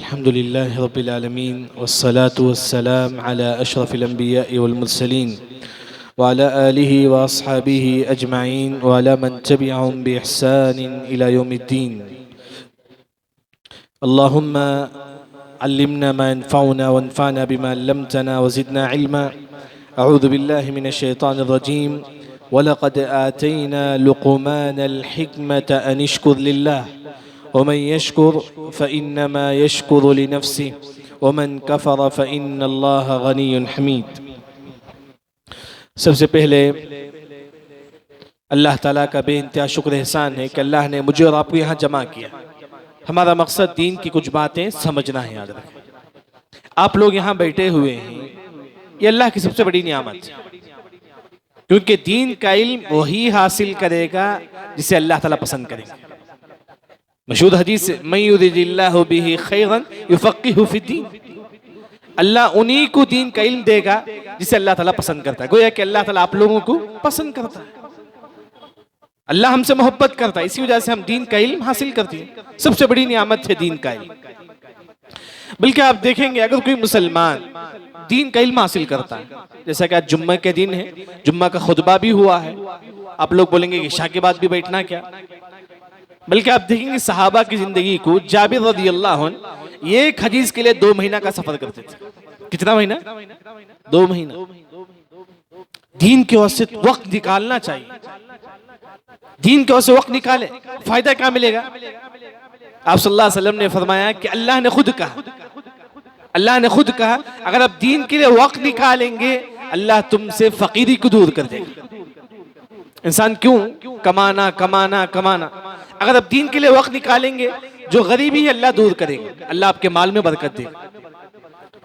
अल्हम्दुलिल्लाहि रब्बिल आलमीन वस्सलातु वस्सलाम अला अशरफिल अंबिया'i वल मुरसलीन व अला आलिहि व अस्हाबिहि अजमाइन व अला मन तबिअहुम बि इहसानिन इला यौमिद्दीन। अल्लाहुम्मा अल्लिमना मा यनफ़उना वन्फ़अना बिमा अल्लमतना व ज़िदना इल्मा। अऊज़ु बिल्लाहि मिनश शैतानिर रजीम। वलक़द आतैना लुक़मानल हिकमत अन इश्कुर लिल्लाह वमन यश्कुर फ़इन्नमा यश्कुरु लिनफ़्सिहि वमन कफ़र फ़इन्नल्लाह गनिय्युन हमीद। सबसे पहले अल्लाह ताला का बेइंतहा शुक्र एहसान है कि अल्लाह ने मुझे और आपको यहाँ जमा किया। हमारा मकसद दीन की कुछ बातें समझना है, याद रखें। आप लोग यहाँ बैठे हुए हैं, ये अल्लाह की सबसे बड़ी नियामत है, क्योंकि दीन का इल्म वही हासिल करेगा जिसे अल्लाह ताला पसंद करेगा। मशहूर हदीस है, मन युरिदिल्लाहु बिही खैरन युफ़क़्क़िहु फ़िद्दीन। अल्लाह उन्हीं को दीन का इल्म देगा जिसे अल्लाह ताला पसंद करता है। गोया कि अल्लाह ताला आप लोगों को पसंद करता है, अल्लाह हमसे मोहब्बत करता है, इसी वजह से हम दीन का इल्म हासिल करते हैं। सबसे बड़ी नियामत है दीन का इल्म। बल्कि आप देखेंगे, अगर कोई मुसलमान दीन का इल्म हासिल करता है, जैसा कि आज जुम्मे के दिन है, जुम्मा का खुतबा भी हुआ है, आप लोग बोलेंगे कि इशा के बाद भी बैठना क्या। बल्कि आप देखेंगे सहाबा की जिंदगी को, जाबिर रज़ियल्लाहु अन्हु ये एक हदीस के लिए 2 महीना का सफर करते थे। कितना महीना? 2 महीना। दीन के वास्ते वक्त निकालना चाहिए। दीन के वास्ते वक्त निकाले, फायदा क्या मिलेगा? आप सल्लल्लाहु अलैहि वसल्लम ने फरमाया कि अल्लाह ने खुद कहा अगर आप दीन के लिए वक्त निकालेंगे, अल्लाह तुमसे फकीरी को दूर कर देगा। इंसान क्यों कमाना कमाना कमाना, अगर आप दीन के लिए वक्त निकालेंगे, जो गरीबी है अल्लाह दूर करेगा, अल्लाह आपके माल में बरकत देगा।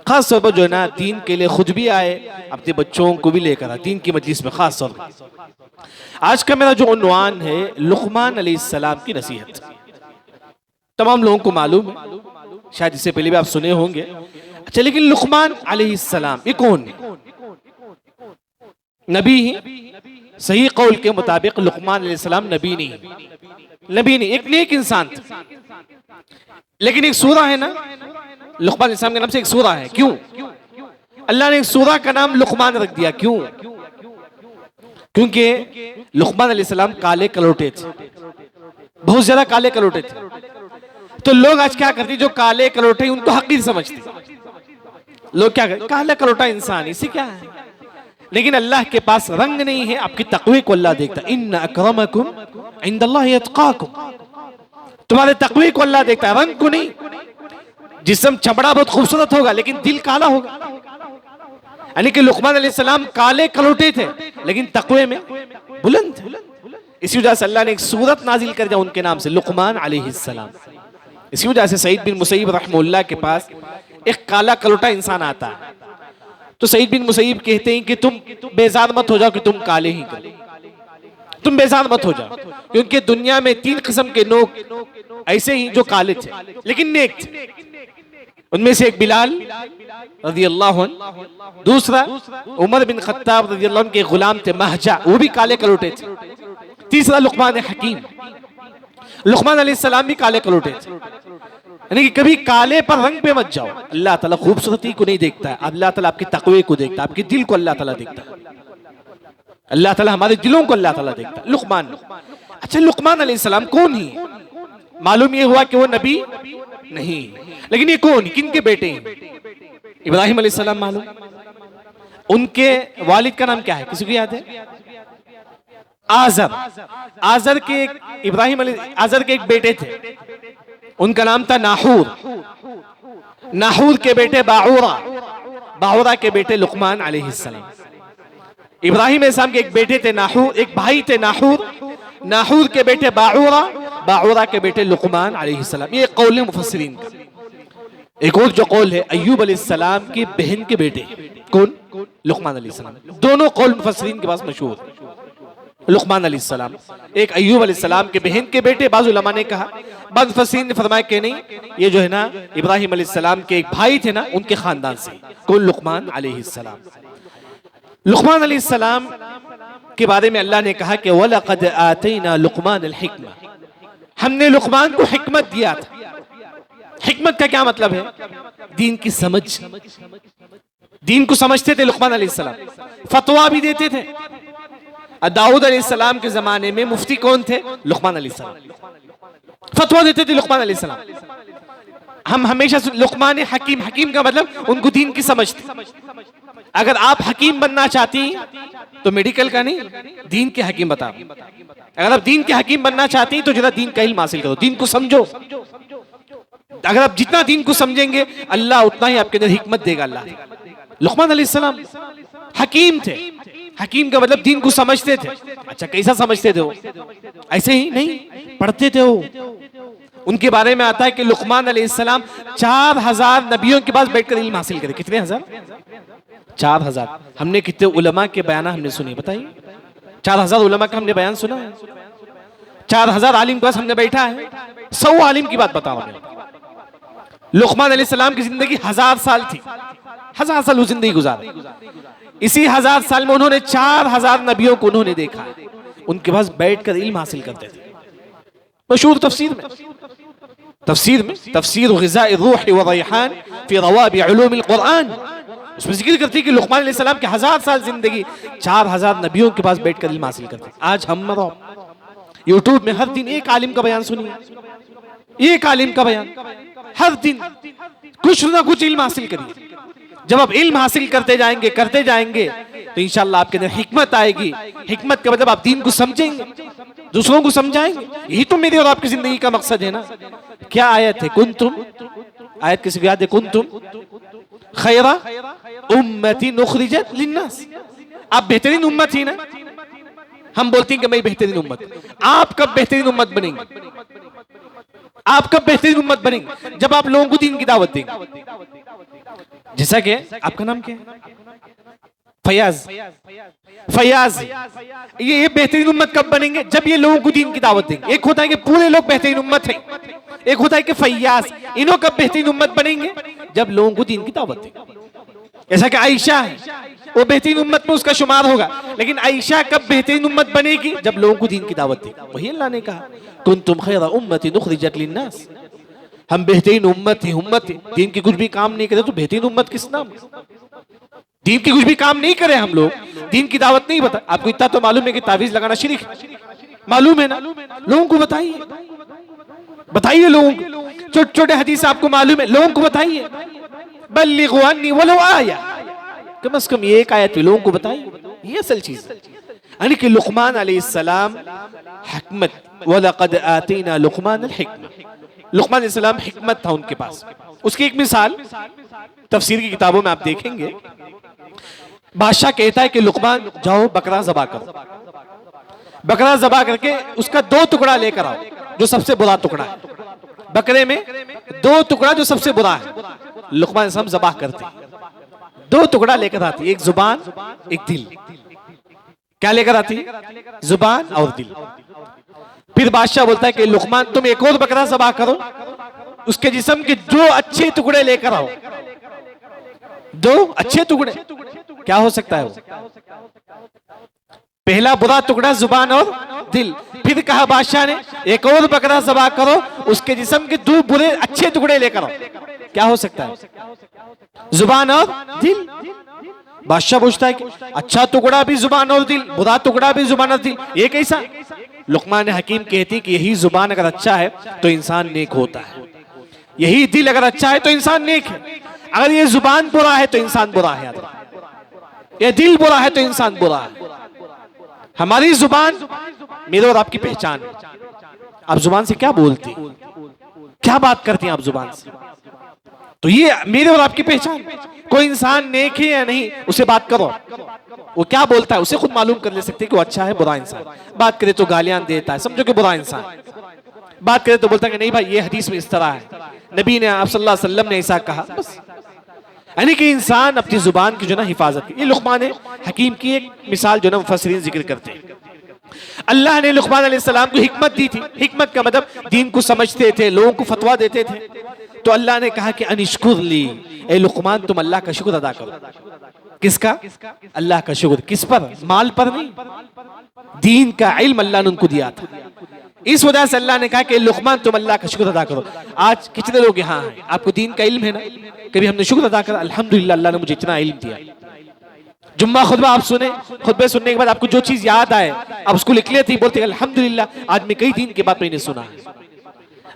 खास तौर पर जो है ना, दीन के लिए खुद भी आए, अपने बच्चों को भी लेकर आए दीन की मजलिस में। खास तौर पर आज का मेरा जो उन्वान है, लुक़मान अलैहिस्सलाम की नसीहत। तमाम लोगों को मालूम है, शायद इससे पहले भी आप सुने होंगे। अच्छा, लेकिन लुक़मान अलैहिस्सलाम ये कौन है? नबी है। सही कौल के मुताबिक लुक़मान अलैहिस्सलाम नबी नहीं, एक नेक इंसान था। लेकिन एक सूरा है ना, लुक़मान अलैहिस्सलाम के नाम से एक सूरा है। क्यों अल्लाह ने एक सूरा का नाम लुक़मान रख दिया? क्यों? क्योंकि लुक़मान अलैहिस्सलाम काले कलोटे थे, बहुत ज्यादा काले कलोटे थे। तो लोग आज क्या करते, जो काले कलोटे उनको हकीर समझते। लोग क्या करते, काला कलोटा इंसान, इसे क्या है। लेकिन अल्लाह के पास रंग नहीं है, आपकी तक़वे को अल्लाह देखता है। इन्ना अक्रमकुम इंदल्लाहि अत्क़ाकुम, तुम्हारे तक़वे को अल्लाह देखता है, रंग को नहीं। जिस्म चमड़ा बहुत खूबसूरत होगा, लेकिन दिल काला होगा। यानी कि लुक़मान अलैहिस्सलाम काले कलोटे थे, लेकिन तक़वे में बुलंद थे। इसी वजह से अल्लाह ने एक सूरत नाजिल कर दिया उनके नाम से, लुक़मान अलैहिस्सलाम। इसी वजह से सईद बिन मुसैयब रहमतुल्लाह के पास एक काला कलोटा इंसान आता है, तो सईद बिन मुसैयब कहते हैं कि तुम बेजार मत हो जाओ कि तुम काले ही काले, तुम बेजार मत हो जाओ, क्योंकि दुनिया में 3 किस्म के लोग ऐसे ही जो काले थे लेकिन नेक थे। उनमें से एक बिलाल रज़ियल्लाहु अन्हु, दूसरा उमर बिन खत्ताब रज़ियल्लाहु अन्हु के गुलाम थे महजा, वो भी काले कलोटे थे। तीसरा लुक़मान हकीम। लुक़मान अलैहिस्सलाम भी काले कलोटे थे। यानी कि कभी काले पर रंग पे मत जाओ। अल्लाह ताला खूबसूरती को नहीं देखता है, अल्लाह ताला आपके तक़वे को देखता है, आपके दिल को अल्लाह ताला देखता है। अल्लाह ताला हमारे दिलों को अल्लाह ताला देखता है। लुक़मान, अच्छा लुक़मान अलैहिस्सलाम कौन है? मालूम ये हुआ कि वो नबी नहीं, लेकिन ये कौन, किन के बेटे हैं? इब्राहिम अलैहिस्सलाम मालूम। उनके वालिद का नाम क्या है, किसी को याद है? आज़र। आज़र के आज़र के एक बेटे थे, उनका नाम था नाहूर। नाहूर के बेटे बाऊरा, बाऊरा के बेटे लुक़मान अलैहिस्सलाम। इब्राहिम अलैहिस्सलाम के एक बेटे थे नाहूर, एक भाई थे नाहूर, नाहूर के बेटे बाऊरा, बाऊरा के बेटे लुक़मान अलैहिस्सलाम। ये कौल है मुफस्सिरीन का। एक और जो कौल है, अय्यूब अलैहिस्सलाम की बहन के बेटे, कौन? लुक़मान अलैहिस्सलाम। दोनों कौल मुफस्सिरीन के पास मशहूर है। लुक़मान अलैहिस्सलाम एक अय्यूब अलैहिस्सलाम के बहन के बेटे। बाज़ उलमा ने कहा, बाज़ मुफस्सिरीन ने फरमाया कि नहीं, ये जो है ना इब्राहिम अलैहिस्सलाम के एक भाई थे ना, उनके खानदान से। कौन? लुक़मान अलैहिस्सलाम। लुक़मान अलैहिस्सलाम के बारे में अल्लाह ने कहा कि वलक़द आतैना लुक़मान अल हिक्मा, हमने लुक़मान को हिकमत दिया था। हिकमत का क्या मतलब है? दीन की समझ। दीन को समझते थे लुकमान अलैहिस्सलाम, फतवा भी देते थे। दाऊद अलैहिस्सलाम के जमाने में मुफ्ती कौन थे? लुकमान अलैहिस्सलाम। फतवा देते थे लुकमान अलैहिस्सलाम। हम हमेशा लुकमान हकीम, हकीम का मतलब उनको दीन की समझ थी। अगर आप हकीम बनना चाहती हैं तो मेडिकल का नहीं, दीन के हकीम बताओ। अगर आप दीन के हकीम बनना चाहती हैं तो जरा दीन का इल्म हासिल करो, दीन को समझो। अगर आप जितना दीन को समझेंगे अल्लाह उतना ही आपके अंदर हिकमत देगा। अल्लाह, लुकमान अलैहिस्सलाम हकीम थे। हकीम का मतलब दीन को समझते थे। अच्छा, कैसा समझते थे वो? ऐसे ही नहीं, पढ़ते थे वो। उनके बारे में आता है कि लुकमान अलैहिस्सलाम 4000 नबियों के पास बैठकर इल्म हासिल करे। कितने हजार? 4000। हमने कितने उलमा के बयान हमने सुने बताइए? 4000 उलमा का हमने बयान सुना है। 4000 आलिम के पास हमने बैठा है। 100 आलिम की बात बताओ हमें। लुकमान अलैहिस्सलाम की जिंदगी 1000 साल थी। 1000 साल वो जिंदगी गुजारे। इसी 1000 साल में उन्होंने 4000 नबियों को उन्होंने देखा। उनके पास बैठकर इल्म हासिल करते थे। मशहूर तफसीर में, तफसीर ग़िज़ाए रूह व रैहान फी रवाबि उलूमिल कुरान, उसमें जिक्र करती है कि लुकमान अलैहिस्सलाम के 1000 साल जिंदगी 4000 नबियों के पास बैठकर इल्म हासिल करते। आज हम यूट्यूब में हर दिन एक आलिम का बयान सुनिए, एक आलिम का बयान हर दिन, कुछ ना कुछ इल्म हासिल करिए। जब आप इल्म हासिल करते जाएंगे तो इंशाअल्लाह आपके अंदर हिकमत आएगी। हिकमत का मतलब आप दीन को समझेंगे, दूसरों को समझाएंगे। यही तो मेरी और आपकी जिंदगी का मकसद है ना। क्या आयत है? कुंतुम, आयत किसी को याद है? कुंतुम खैरा उम्मतिन उखरिजत लिन्नास, आप बेहतरीन उम्मत ही ना। हम बोलते हैं कि मैं बेहतरीन उम्मत। आप कब बेहतरीन उम्मत बनेंगे? आप कब बेहतरीन उम्मत बनेंगे? जब आप लोगों को दीन की दावत देंगे। जैसा कि आपका नाम क्या है? फयाज। फयाज, ये बेहतरीन उम्मत कब बनेंगे? जब ये लोगों को दीन की दावत देंगे। एक होता है कि पूरे लोग बेहतरीन उम्मत हैं, एक होता है कि फयाज। इन्हों कब बेहतरीन उम्मत बनेंगे? जब लोगों को दीन की दावत देंगे। ऐसा कि आयशा है, वो बेहतरीन उम्मत में उसका शुमार होगा, लेकिन आयशा कब बेहतरीन उम्मत बनेगी? जब लोगों को दीन की दावत देगी। वही अल्लाह ने कहा कुंतुम खैरा उम्मतिन उखरिजत लिन्नास, हम बेहतरीन उम्मत ही उम्मत है। दीन की कुछ भी काम नहीं करे तो बेहतरीन उम्मत किस नाम? दीन की कुछ भी काम नहीं करे हम लोग, दीन की दावत नहीं बता। आपको इतना तो मालूम है कि तावीज लगाना शिर्क है, मालूम है ना? लोगों को बताइए, बताइए लोगों को। छोटे छोटे हदीस आपको मालूम है, लोगों को बताइए। बल्लिगु अन्नी वलो आया, कम से कम ये एक आयत लोगों को बताइए। ये असल चीज है। यानी कि लुकमान अलैहिस्सलाम हिकमत, वलक़द आतीना लुकमान अल हिकमा, लुकमान अलैहिस्सलाम हिकमत था उनके पास। उसकी एक मिसाल तफसीर की किताबों में आप देखेंगे। बादशाह कहता है कि लुकमान जाओ बकरा ज़बा करो। बकरा ज़बा करके उसका 2 टुकड़ा लेकर आओ, जो सबसे बुरा टुकड़ा है। बकरे में 2 टुकड़ा जो सबसे बुरा है। लुकमान अलैहिस्सलाम ज़बा करते, 2 टुकड़ा लेकर आती, एक जुबान एक दिल। क्या लेकर आती? जुबान और दिल। फिर बादशाह बोलता है कि लुकमान तुम एक और बकरा ज़बा करो, उसके जिस्म के 2 अच्छे टुकड़े लेकर आओ। 2 अच्छे टुकड़े, क्या हो सकता है वो? पहला बुरा टुकड़ा जुबान और दिल। फिर कहा बादशाह ने एक और बकरा ज़बा करो, उसके जिस्म के 2 बुरे अच्छे टुकड़े लेकर आओ। क्या हो सकता है? जुबान और दिल। बादशाह पूछता है कि अच्छा टुकड़ा भी जुबान और दिल, बुरा टुकड़ा भी जुबान और दिल, ये कैसा? लुकमान हकीम कहती कि यही जुबान अगर अच्छा है तो इंसान नेक होता है, यही दिल अगर अच्छा है तो इंसान नेक है। अगर ये जुबान बुरा है तो इंसान बुरा है, ये दिल बुरा है तो इंसान बुरा है। हमारी जुबान मेरे और आपकी पहचान है। आप जुबान से क्या बोलती, क्या बात करती हैं आप जुबान से? तो ये मेरे और आपकी पहचान। कोई इंसान नेक है या नहीं, उसे बात करो, वो क्या बोलता है उसे खुद मालूम कर ले सकते कि वो अच्छा है बुरा इंसान। बात करे तो गालियां देता है, समझो कि बुरा इंसान। बात करे तो बोलता है कि नहीं भाई ये हदीस में इस तरह है, नबी ने, आप सल्लल्लाहु अलैहि वसल्लम ने ऐसा कहा। बस यानी कि इंसान अपनी जुबान की जो ना हिफाजत की। ये लुकमान हकीम की एक मिसाल जो ना मुफस्सिरीन जिक्र करते हैं। अल्लाह ने लुकमान अलैहिस्सलाम को हिकमत दी थी। हिकमत का मतलब दीन को समझते थे, लोगों को फतवा देते थे। तो अल्लाह ने कहा कि अनिश्कुर ली, ए लुकमान तुम अल्लाह का शुक्र अदा करो। किसका? अल्लाह का शुक्र। किस पर? माल पर नहीं, दीन का इल्म अल्लाह ने उनको दिया था। इस वजह से अल्लाह ने कहा कि लुकमान तुम अल्लाह का शुक्र अदा करो। आज कितने लोग यहाँ हैं, आपको दीन का इल्म है ना, कभी हमने शुक्र अदा करा अल्हम्दुलिल्लाह अल्लाह ने मुझे इतना इल्म दिया। जुम्मा खुतबा आप सुने, खुतबे सुनने के बाद आपको जो चीज याद आए आप उसको लिख लेते ही बोलते अल्हम्दुलिल्लाह आज मैं कई दीन के बाद मैंने सुना है।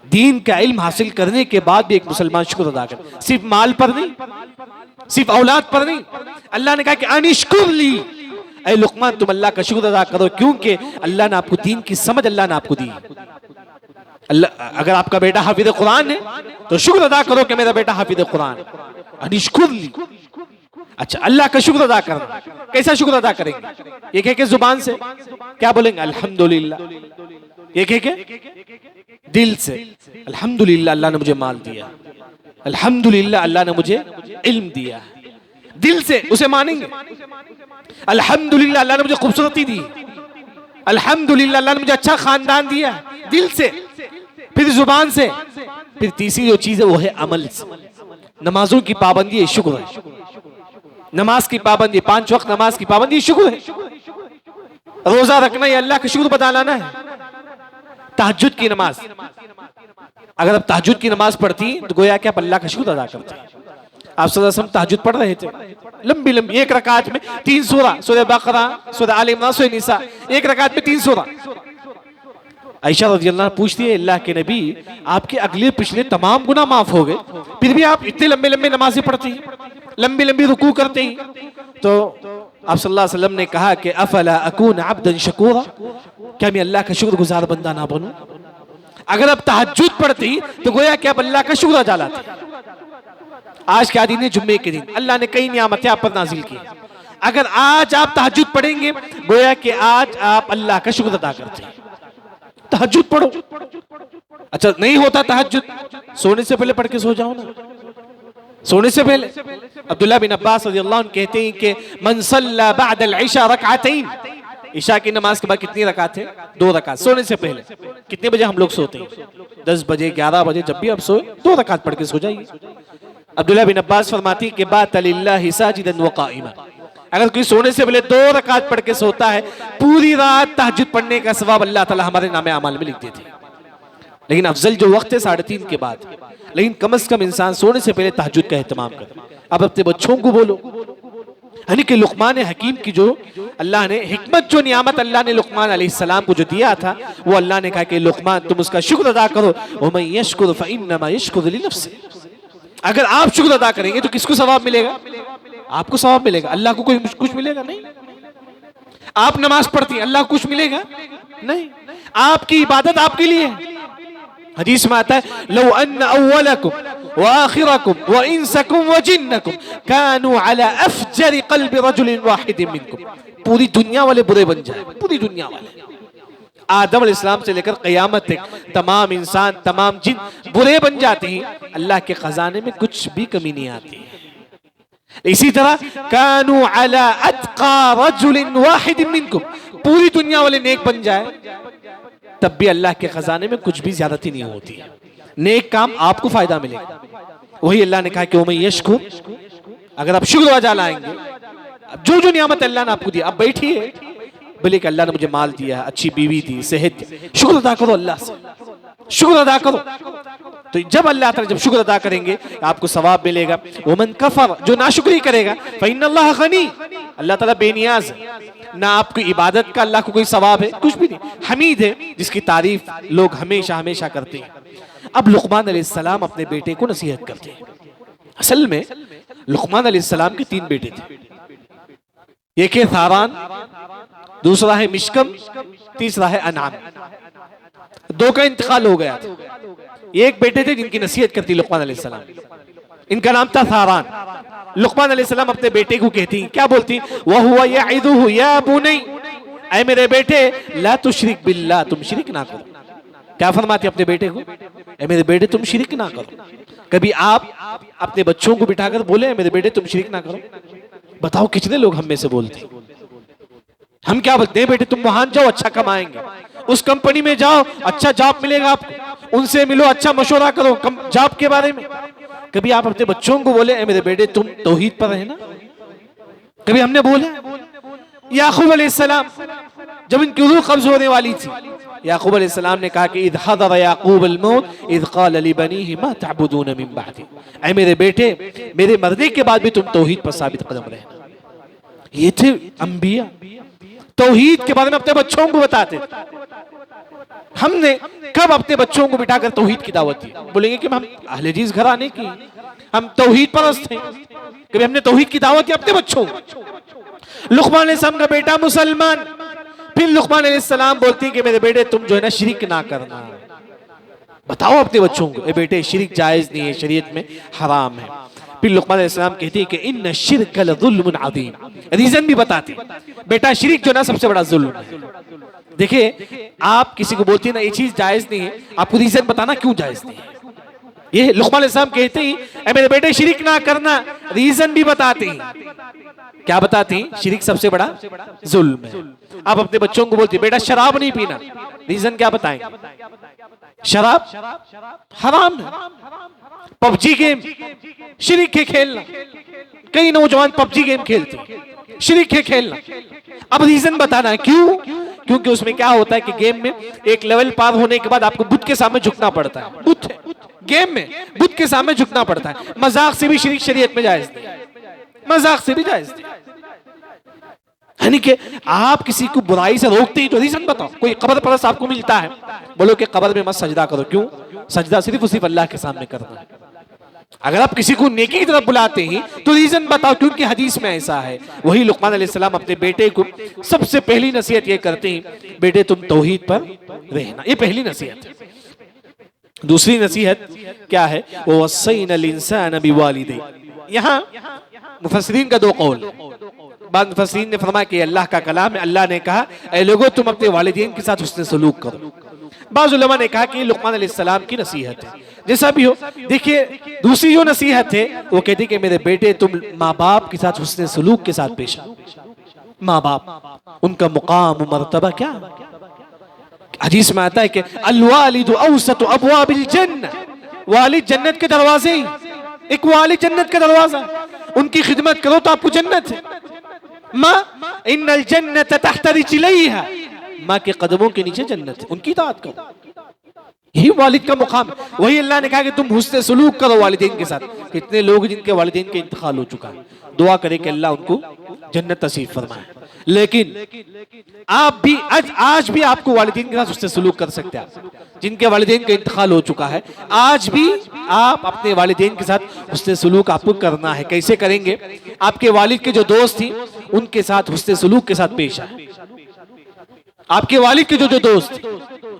दीन का इल्म हासिल करने के बाद भी एक मुसलमान शुक्र अदा करे, सिर्फ माल पर नहीं, सिर्फ औलाद पर नहीं। अल्लाह ने कहा कि अनिश्कुर ली, ऐ लुकमान तुम अल्लाह का शुक्र अदा करो, क्योंकि अल्लाह ने आपको दीन की समझ अल्लाह ने आपको दी। अल्लाह अगर आपका बेटा हाफिज कुरान है तो शुक्र अदा करो कि मेरा बेटा हाफिज कुरान है। अनिश्कुर ली, अच्छा अल्लाह का शुक्र अदा करना, कैसा शुक्र अदा करेंगे? ये कह के जुबान से क्या बोलेंगे? अल्हम्दुलिल्लाह। ये कह के दिल से अल्हम्दुलिल्लाह अल्लाह ने मुझे माल दिया, अल्हम्दुलिल्लाह अल्लाह ने मुझे इल्म दिया। दिल से उसे मानेंगे, अल्हम्दुलिल्लाह अल्लाह ने मुझे खूबसूरती दी, अल्हम्दुलिल्लाह अल्लाह ने मुझे अच्छा खानदान दिया। दिल से, फिर जुबान से, फिर तीसरी जो चीज है वो है अमल से। नमाजों की पाबंदी है, शुक्र है। नमाज की पाबंदी, 5 वक्त नमाज की पाबंदी शुक्र है। रोजा रखना ये अल्लाह का शुक्र बता लाना है। तहज्जुद की नमाज, अगर आप तहज्जुद की नमाज पढ़ती तो गोया कि आप अल्लाह का शुक्र अदा करते। आप सल्लल्लाहु अलैहि वसल्लम तहज्जुद पढ़ रहे थे, लंबी लंबी, एक रकात में 3 सूरा, सूरह बकरा, सूरह आल इमरान, सूरह निसा, एक रकात में 3 सूरा। आयशा रज़ियल्लाहु अन्हा पूछती है अल्लाह के नबी आपके अगले पिछले तमाम गुनाह माफ हो गए, फिर भी आप इतने लंबे लंबे नमाजें पढ़ते हैं, लंबी लंबी रुकू करते हैं। तो आप सल्लल्लाहु अलैहि वसल्लम ने कहा कि अफला अकून अब्दन शकूरा, क्या मैं अल्लाह का शुक्रगुजार बंदा ना बनूं? अगर आप तहज्जुद पढ़ती तो गोया कि आप अल्लाह का शुक्र अदा लाते। आज क्या दिन है? जुम्मे के दिन अल्लाह ने कई नियामतें आप पर नाजिल की। अगर आज आप तहज्जुद पढ़ेंगे गोया कि आज आप अल्लाह का शुक्र अदा करते हैं। तहज्जुद पढ़ो। अच्छा नहीं होता तहज्जुद, सोने से पहले पढ़ के सो जाओ ना, सोने से पहले। अब्दुल्लाह बिन अब्बास रज़ियल्लाहु अन्हु कहते हैं कि मन सल्ला बअदल इशा रकअतैन, इशा की नमाज के बाद कितनी रकात है? 2 रकात, सोने से पहले। कितने बजे हम लोग सोते हैं? 10 बजे, 11 बजे, जब भी आप सोए 2 रकात पढ़ के सो जाइए। अब्दुल्लाह बिन अब्बास फरमाती कि बात लिल्लाहि साजिदन व काइमा, अगर कोई सोने से पहले 2 रकात पढ़ के सोता है पूरी रात तहज्जुद पढ़ने का सवाब अल्लाह ताला हमारे नामे अमाल में लिख देते हैं। लेकिन अफजल जो वक्त है 3:30 के बाद, लेकिन कम से कम इंसान सोने से पहले तहज्जुद का एहतमाम करे। अब अपने बच्चों को बोलो, यानी कि लुकमान हकीम की जो अल्लाह ने हिकमत, जो नियामत अल्लाह ने लुकमान अलैहिस्सलाम को जो दिया था, वो अल्लाह ने कहा कि लुकमान तुम उसका शुक्र अदा करो। वमन यशकुर फइन्नमा यशकुरु लिनफ्सिही, अगर आप शुक्र अदा करेंगे तो किसको सवाब मिलेगा? आपको सवाब मिलेगा, अल्लाह को कोई कुछ मिलेगा नहीं। आप नमाज पढ़ती, अल्लाह को कुछ मिलेगा नहीं। आपकी इबादत आपके लिए है। हदीस में आता है लौ अन्न अव्वलकुम व आखिरकुम व इंसकुम व जिन्नकुम कानू अला अफजर क़ल्बि रजुलिन वाहिदिन मिनकुम, पूरी दुनिया वाले बुरे बन जाए, पूरी दुनिया वाले, आदम अलैहिस्सलाम से लेकर क़यामत तक तमाम इंसान, तमाम जिन बुरे बन जाते हैं, अल्लाह के खजाने में कुछ भी कमी नहीं आती। इसी तरह कानू अला अत्क़ा रजुलिन वाहिदिन मिनकुम, पूरी दुनिया वाले नेक बन जाए तब भी अल्लाह के खजाने में कुछ भी ज्यादती नहीं होती। नेक काम आपको फायदा मिलेगा। वही अल्लाह ने कहा कि वमन यशकुर, अगर आप शुक्र अदा लाएंगे, जो जो नियामत अल्लाह ने आपको दी, आप बैठिए बोले कि अल्लाह ने मुझे माल दिया, अच्छी बीवी दी, सेहत दी, शुक्र अदा करो, अल्लाह से शुक्र अदा करो। तो जब अल्लाह ताला जब शुक्र अदा करेंगे आपको सवाब मिलेगा। वमन कफर, जो नाशुक्री करेगा, फइन्नल्लाह गनी, अल्लाह ताला बेनियाज है, ना आपकी इबादत का अल्लाह को कोई सवाब है, कुछ भी नहीं। हमीद है, जिसकी तारीफ लोग हमेशा हमेशा करते हैं। अब लुकमान अलैहिस्सलाम अपने बेटे को नसीहत करते हैं। असल में लुकमान अलैहिस्सलाम के 3 बेटे थे, एक है थारान, दूसरा है मिशकम, तीसरा है अनाम। 2 का इंतकाल हो गया था। एक बेटे थे जिनकी नसीहत करती लुकमान अलैहिस्सलाम, इनका नाम था थारान। लुकमान अलैहिस्सलाम अपने बेटे को कहती, क्या बोलती? वह हुआ यइदुहु या बुनी, ऐ मेरे बेटे ला तुशरिक बिल्लाह, तुम शिरक ना करो। क्या फरमाती अपने बेटे को? ऐ मेरे बेटे तुम शिरक ना करो। कभी आप अपने बच्चों को बिठाकर बोले मेरे बेटे तुम शिरक ना करो? बताओ कितने लोग हम में से बोलते हैं। हम क्या बोलते हैं? बेटे तुम वहां जाओ, अच्छा कमाएंगे, उस कंपनी में जाओ, अच्छा जॉब मिलेगा आपको, उनसे मिलो, अच्छा मशवरा करो जॉब के बारे में। कभी आप अपने बच्चों को बोले मेरे बेटे तुम तौहीद पर रहना? कभी हमने बोला? याकूब अलैहिस्सलाम जब इनकी रूह कब्ज होने वाली थी, याकूब अलैहिस्सलाम ने कहा कि इद हदर याकूब अल मौत इद क़ाल लिबनीहि मा तअबुदून मिन बअदी, ऐ मेरे बेटे मेरे मरने के बाद भी तुम तौहीद पर साबित कदम रहना। ये थे अंबिया, तौहीद के बारे में अपने बच्चों को बताते थे। हमने कब अपने बच्चों को बिठाकर तौहीद की दावत दी? बोलेंगे कि हम अहले हदीस घराने की, हम तौहीद परस्त हैं। कभी हमने तौहीद की दावत दी अपने बच्चों को? लुक़मान अलैहिस्सलाम का बेटा मुसलमान, फिर लुक़मान अलैहिस्सलाम बोलती है कि मेरे बेटे तुम जो है ना शिरक ना करना। बताओ अपने बच्चों को, ए बेटे शिरक जायज नहीं है, शरीयत में हराम है। फिर लुक़मान अलैहिस्सलाम कहती है कि इन्न शिरक लज़ुल्मुन अज़ीम, रीजन भी बताती, बेटा शिरक जो ना सबसे बड़ा जुल्म है। देखिए आप किसी को बोलती है ना ये चीज जायज नहीं है, आपको रीजन बताना क्यों जायज नहीं है। ये लुक़मान अलैहिस्सलाम कहते ही ऐ मेरे बेटे शिरक ना करना, रीजन भी बताते हैं। क्या बताती? शिरक सबसे बड़ा जुल्म है। आप अपने बच्चों को बोलती बेटा शराब नहीं पीना, रीजन क्या बताएंगे? शराब हराम है। पबजी गेम शिरक है खेलना, कई नौजवान पबजी गेम खेलते हैं, शिरक है खेलना। अब रीजन बताना है क्यों? क्योंकि उसमें क्या होता है कि गेम में एक लेवल पार होने के बाद आपको बुत के सामने झुकना पड़ता है। बुत है गेम में, बुत के सामने झुकना पड़ता है। मजाक से भी शिरक शरीयत में जायज नहीं, मजाक से भी जायज नहीं। यानी कि आप किसी को बुराई से रोकते ही तो रीजन बताओ। कोई कब्र परस्त आपको मिलता है, बोलो कि कब्र में मत सजदा करो, क्यों? सजदा सिर्फ उसी अल्लाह के सामने करना है। अगर आप किसी को नेकी की तरफ बुलाते हैं तो रीजन बताओ, क्योंकि हदीस में ऐसा है। वही लुक़मान अलैहिस्सलाम अपने बेटे को सबसे पहली नसीहत ये करते हैं, बेटे तुम तौहीद पर रहना, ये पहली नसीहत है। दूसरी नसीहत क्या है? वो वस्सैनल इंसान बिवालिदैहि। यहाँ मुफस्सिरीन का दो कौल, बाद मुफस्सिरीन ने फरमाया कि अल्लाह का कलाम है, अल्लाह ने कहा ऐ लोगों तुम अपने वालिदैन के साथ हुस्न सलूक करो। बाज़ उलमा ने कहा कि लुक़मान अलैहिस्सलाम की नसीहत है। जैसा भी हो, देखिए दूसरी जो नसीहत है वो कहती कि मेरे बेटे तुम माँ बाप के साथ हुस्न सलूक के साथ पेश आओ। माँ बाप उनका मुकाम मर्तबा क्या? हदीस में आता है कि अल वालिदु औसतु अबवाबिल जन्नह, वालिद जन्नत के दरवाजे, एक वालिद जन्नत का दरवाजा, उनकी खिदमत करो तो आपको जन्नत है। माँ इन्नल जन्नत तहत रिजलैहा, माँ के कदमों के नीचे जन्नत है, उनकी इताअत करो, यही वालिद का मुकाम। वही अल्लाह ने कहा कि तुम हुस्न सलूक करो वालिदैन के साथ। कितने लोग जिनके वालिदैन के इंतकाल हो चुका है, दुआ करें कि अल्लाह उनको जन्नत नसीब फरमाए। लेकिन आप भी आज भी आपको वालिदैन के साथ हुस्न सलूक कर सकते हैं। जिनके वालिदैन का इंतकाल हो चुका है, आज भी आप अपने वालिदैन के साथ हुस्न सलूक आपको करना है। कैसे करेंगे? आपके वालिद के जो दोस्त थी उनके साथ हुस्न सलूक के साथ पेश आए। आपके वालिद के जो दोस्त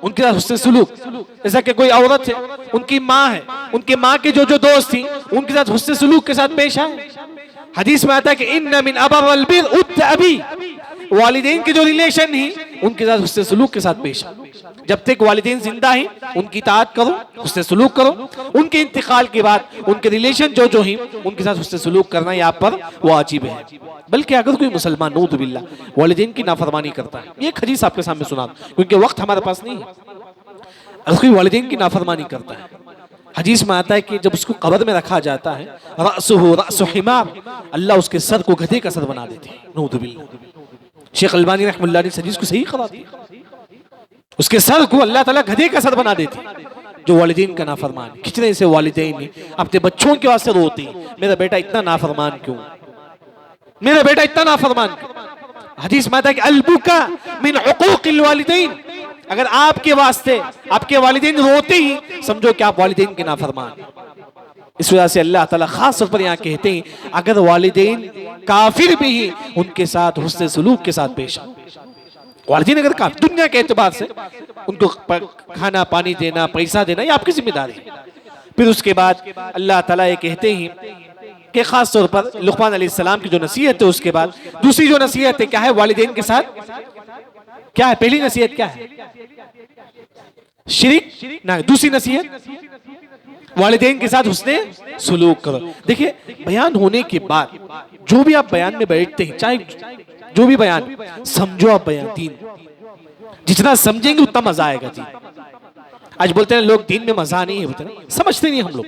उनके साथ हुस्न सलूक, जैसा कि कोई औरत है उनकी माँ है, उनके माँ के जो दोस्त थी उनके साथ हुस्न सलूक के साथ पेश आए। हदीस में आता है कि इन्न मिन अबरल बिर उत अबी, वालिदैन के जो रिलेशन ही उनके साथ हुस्न सलूक के साथ पेश आए। जब तक वालिदैन जिंदा हैं उनकी इताअत करो, हुस्न सलूक करो। उनके इंतकाल के बाद उनके रिलेशन जो ही उनके साथ हुस्न सलूक करना यहाँ पर वाजिब है। बल्कि अगर कोई मुसलमान नऊज़ बिल्लाह वालिदैन की नाफरमानी करता है, ये हदीस आपके सामने सुना क्योंकि वक्त हमारे पास नहीं है, अगर कोई वालिदैन की नाफरमानी करता है, हदीस में आता है कि जब उसको कब्र में रखा जाता है, रअसुहु रअसु हिमार, अल्लाह उसके सर को गधे का सर बना देते हैं। नऊज़ बिल्लाह। शेख अलबानी रहमतुल्लाह ने इस हदीस को सही करार दिया, उसके सर को अल्लाह ताला गधे का सर बना देते हैं जो वालिदैन का नाफरमान। कितने ऐसे वालिदैन अपने बच्चों के वास्ते रोते हैं, मेरा बेटा इतना नाफरमान क्यों, मेरा बेटा इतना नाफरमान क्यों। हदीस में आता है कि अलबुका मिन हुकूकिल वालिदैन, अगर आपके वास्ते आपके वालिदैन रोते ही समझो कि आप वालिदैन के नाफरमान। इस वजह से अल्लाह ताला खास तौर पर यहाँ कहते हैं अगर वालिदैन काफिर भी ही उनके साथ हुस्न सलूक के साथ पेश आओ। वालिदैन अगर काफिर, दुनिया के एतबार से उनको खाना पानी देना, पैसा देना, ये आपकी जिम्मेदारी है। फिर उसके बाद अल्लाह ताला ये कहते हैं कि खास तौर पर लुक़मान अलैहिस्सलाम की जो नसीहत है, उसके बाद दूसरी जो नसीहत है क्या है वालिदैन के साथ, क्या है? पहली नसीहत क्या है? शिरक ना। दूसरी नसीहत वालिदैन के साथ हुस्ने सलूक करो। देखिए बयान होने के बाद जो भी आप बयान में बैठते हैं, चाहे जो भी बयान समझो, आप बयान दीन जितना समझेंगे उतना मजा आएगा। जी आज बोलते हैं लोग दीन में मजा नहीं है, बोलते हैं समझते नहीं हम लोग।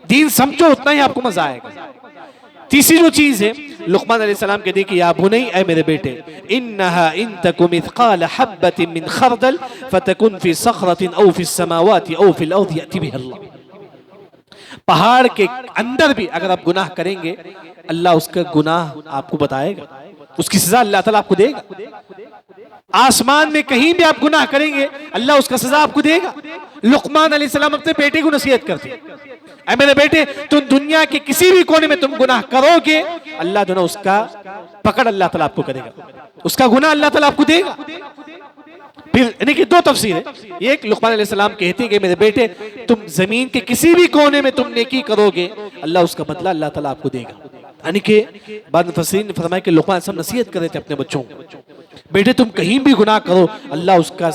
दीन समझो उतना ही आपको मजा आएगा। तीसरी जो चीज है, लुकमान अलैहिस्सलाम कहते हैं कि या बुनई, ऐ मेरे बेटे, इन्नहा इन तकु मिथकाल हब्बतिन मिन खरदल फतकुन फी सखरतिन औ फी समावाति औ फिल अर्दि यअति बिहा अल्लाह। पहाड़ के अंदर भी अगर आप गुनाह करेंगे, अल्लाह उसका गुनाह आपको बताएगा, उसकी सजा अल्लाह ताला आपको देगा। आसमान में कहीं भी आप गुनाह करेंगे, अल्लाह उसका सजा आपको देगा। लुकमान अलैहिस्सलाम अपने बेटे को नसीहत करते हैं, ऐ मेरे बेटे, तुम दुनिया के किसी भी कोने में तुम गुनाह करोगे, अल्लाह जो ना उसका पकड़ अल्लाह ताला आपको करेगा, उसका गुनाह अल्लाह ताला आपको देगा। फिर यानी कि दो तफसीर है। एक, लुकमान अलैहिस्सलाम कहते हैं कि मेरे बेटे, तुम जमीन के किसी भी कोने में तुम नेकी करोगे, अल्लाह उसका बदला अल्लाह ताला आपको देगा। यानी कि बाद मुफस्सिरीन ने फरमाया कि लुकमान अलैहिस्सलाम नसीहत कर रहे थे अपने बच्चों को, बेटे तुम कहीं भी गुनाह करो, अल्लाह उसका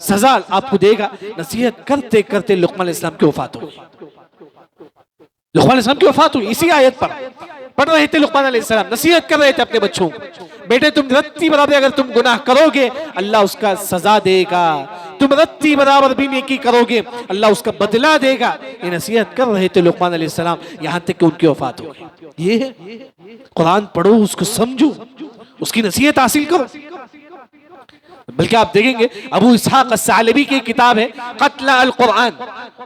सजा आपको देगा। नसीहत करते करते लुकमान अलैहिस्सलाम की वफात हो गई। लुकमान अलैहिस्सलाम की वफात हुई इसी आयत पर। पढ़ रहे थे लुकमान अलैहिस्सलाम, नसीहत कर रहे थे अपने बच्चों को, बेटे तुम रत्ती बराबर अगर तुम गुनाह करोगे, अल्लाह उसका सजा देगा, तुम रत्ती बराबर भी नेकी करोगे, अल्लाह उसका बदला देगा। ये नसीहत कर रहे थे लुकमान अलैहिस्सलाम, यहां तक कि उनकी वफात हो गई। ये है कुरान पढ़ो, उसको समझो, उसकी नसीहत हासिल करो। बल्कि आप देखेंगे अबू इसहाक अस्सालबी की किताब है कत्ला अल कुरान,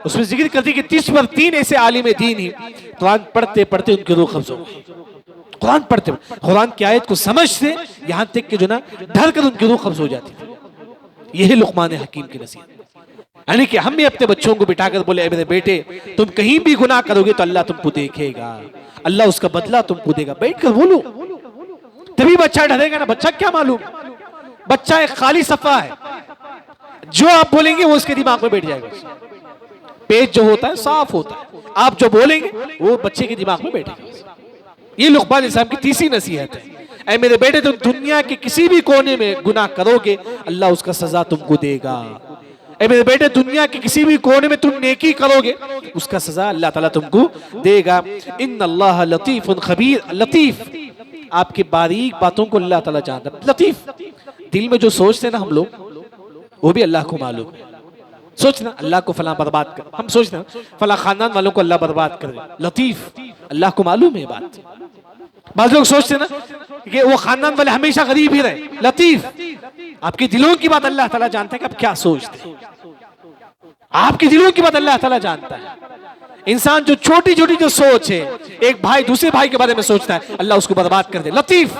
उसमें जिक्र करती है कि 30 पर 3 ऐसे आलिम दीन ही कुरान पढ़ते पढ़ते उनकी रूह कब्ज हो गई। कुरान पढ़ते कुरान की आयत को समझते, यहां तक कि जो ना डर कर उनकी रूह कब्ज हो जाती थी। यह है लुकमान हकीम की नसीहत। यानी कि हम भी अपने बच्चों को बिठाकर बोले, मेरे बेटे तुम कहीं भी गुनाह करोगे तो अल्लाह तुमको देखेगा, अल्लाह उसका बदला तुमको देगा। बैठ कर बोलो, तभी बच्चा डरेगा ना। बच्चा क्या मालूम, बच्चा एक खाली सफा है, जो आप बोलेंगे वो उसके दिमाग में बैठ जाएगा। पेज जो होता है साफ होता है, आप जो बोलेंगे वो बच्चे के दिमाग में बैठेगा। ये लुकमान अलैहिस्सलाम की तीसरी नसीहत है, ऐ मेरे बेटे तुम दुनिया के किसी भी कोने में गुनाह करोगे, अल्लाह उसका सजा तुमको देगा। ऐ मेरे बेटे दुनिया के किसी भी कोने में तुम नेकी करोगे, उसका सजा अल्लाह ताला तुमको देगा। इन्नल्लाह लतीफुन खबीर, लतीफ आपकी बारीक बातों को अल्लाह ताला जानता है। लतीफ, दिल में जो सोचते ना हम लोग, वो भी अल्लाह को मालूम है। सोचना अल्लाह को फला बर्बाद कर, हम सोचते हैं फला खानदान वालों को अल्लाह बर्बाद कर दे, लतीफ अल्लाह को मालूम है बात। बाद लोग सोचते ना कि वो खानदान वाले हमेशा गरीब ही रहे, लतीफ आपके दिलों की बात अल्लाह ताला जानता है कि आप क्या सोचते हैं, आपके दिलों की बात अल्लाह ताला जानता है। इंसान जो छोटी छोटी जो सोच है, एक भाई दूसरे भाई के बारे में सोचता है, अल्लाह उसको बर्बाद कर दे, लतीफ